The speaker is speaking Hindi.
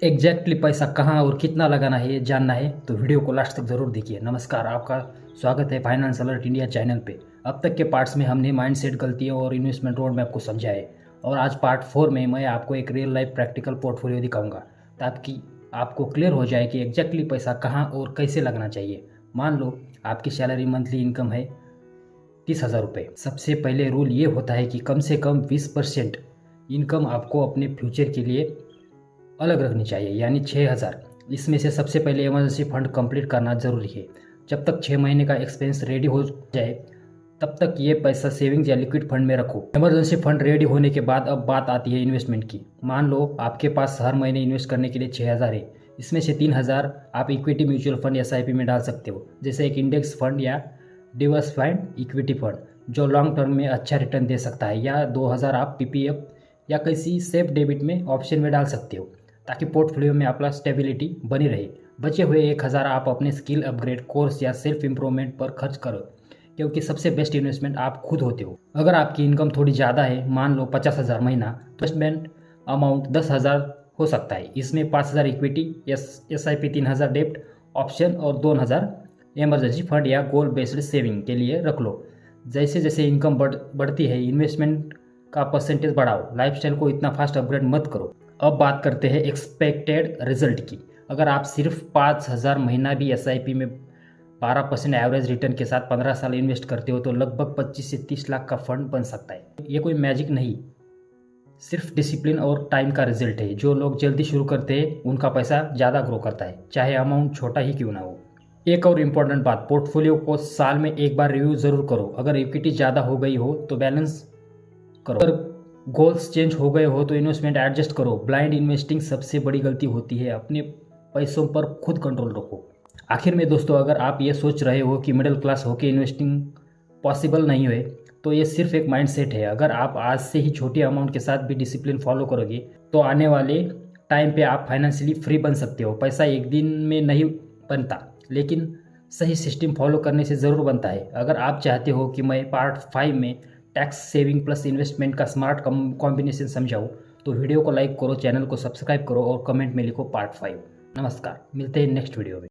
एग्जैक्टली पैसा कहाँ और कितना लगाना है ये जानना है तो वीडियो को लास्ट तक ज़रूर देखिए। नमस्कार, आपका स्वागत है फाइनेंस अलर्ट इंडिया चैनल पे। अब तक के पार्ट्स में हमने माइंडसेट, गलतियों और इन्वेस्टमेंट रोड मैप को समझा है और आज पार्ट 4 में मैं आपको एक रियल लाइफ प्रैक्टिकल पोर्टफोलियो दिखाऊंगा ताकि आपको क्लियर हो जाए कि एग्जैक्टली पैसा कहाँ और कैसे लगना चाहिए। मान लो आपकी सैलरी मंथली इनकम है 30,000 रुपये। सबसे पहले रूल ये होता है कि कम से कम 20% इनकम आपको अपने फ्यूचर के लिए अलग रखनी चाहिए, यानी 6,000। इसमें से सबसे पहले इमरजेंसी फंड कंप्लीट करना ज़रूरी है। जब तक 6 महीने का एक्सपेंस रेडी हो जाए तब तक ये पैसा सेविंग्स या लिक्विड फंड में रखो। इमरजेंसी फंड रेडी होने के बाद अब बात आती है इन्वेस्टमेंट की। मान लो आपके पास हर महीने इन्वेस्ट करने के लिए 6,000 है। इसमें से 3,000 आप इक्विटी म्यूचुअल फंड या SIP में डाल सकते हो, जैसे एक इंडेक्स फंड या डिवर्सिफाइड इक्विटी फंड जो लॉन्ग टर्म में अच्छा रिटर्न दे सकता है, या 2,000 आप PPF या किसी सेफ डेबिट में ऑप्शन में डाल सकते हो ताकि पोर्टफोलियो में आपका स्टेबिलिटी बनी रहे। बचे हुए 1,000 आप अपने स्किल अपग्रेड, कोर्स या सेल्फ इम्प्रूवमेंट पर खर्च करो, क्योंकि सबसे बेस्ट इन्वेस्टमेंट आप खुद होते हो। अगर आपकी इनकम थोड़ी ज़्यादा है, मान लो 50,000 महीना, तो इन्वेस्टमेंट अमाउंट 10,000 हो सकता है। इसमें 5,000 इक्विटी, SIP, 3,000 डेब्ट ऑप्शन और 2,000 इमरजेंसी फंड या गोल बेस्ड सेविंग के लिए रख लो। जैसे जैसे इनकम बढ़ती है, इन्वेस्टमेंट का परसेंटेज बढ़ाओ। लाइफस्टाइल को इतना फास्ट अपग्रेड मत करो। अब बात करते हैं एक्सपेक्टेड रिजल्ट की। अगर आप सिर्फ 5,000 महीना भी SIP में 12% एवरेज रिटर्न के साथ 15 साल इन्वेस्ट करते हो तो लगभग 25 से 30 लाख का फंड बन सकता है। ये कोई मैजिक नहीं, सिर्फ डिसिप्लिन और टाइम का रिजल्ट है। जो लोग जल्दी शुरू करते हैं उनका पैसा ज़्यादा ग्रो करता है, चाहे अमाउंट छोटा ही क्यों ना हो। एक और इम्पॉर्टेंट बात, पोर्टफोलियो को साल में एक बार रिव्यू ज़रूर करो। अगर इक्विटी ज़्यादा हो गई हो तो बैलेंस करो, अगर गोल्स चेंज हो गए हो तो इन्वेस्टमेंट एडजस्ट करो। ब्लाइंड इन्वेस्टिंग सबसे बड़ी गलती होती है। अपने पैसों पर खुद कंट्रोल रखो। आखिर में दोस्तों, अगर आप ये सोच रहे हो कि मिडिल क्लास होकर इन्वेस्टिंग पॉसिबल नहीं है तो ये सिर्फ एक माइंडसेट है। अगर आप आज से ही छोटी अमाउंट के साथ भी डिसिप्लिन फॉलो करोगे तो आने वाले टाइम पे आप फाइनेंशियली फ्री बन सकते हो। पैसा एक दिन में नहीं बनता, लेकिन सही सिस्टम फॉलो करने से ज़रूर बनता है। अगर आप चाहते हो कि मैं पार्ट 5 में टैक्स सेविंग प्लस इन्वेस्टमेंट का स्मार्ट कॉम्बिनेशन समझाऊँ तो वीडियो को लाइक करो, चैनल को सब्सक्राइब करो और कमेंट में लिखो पार्ट 5। नमस्कार, मिलते हैं नेक्स्ट वीडियो में।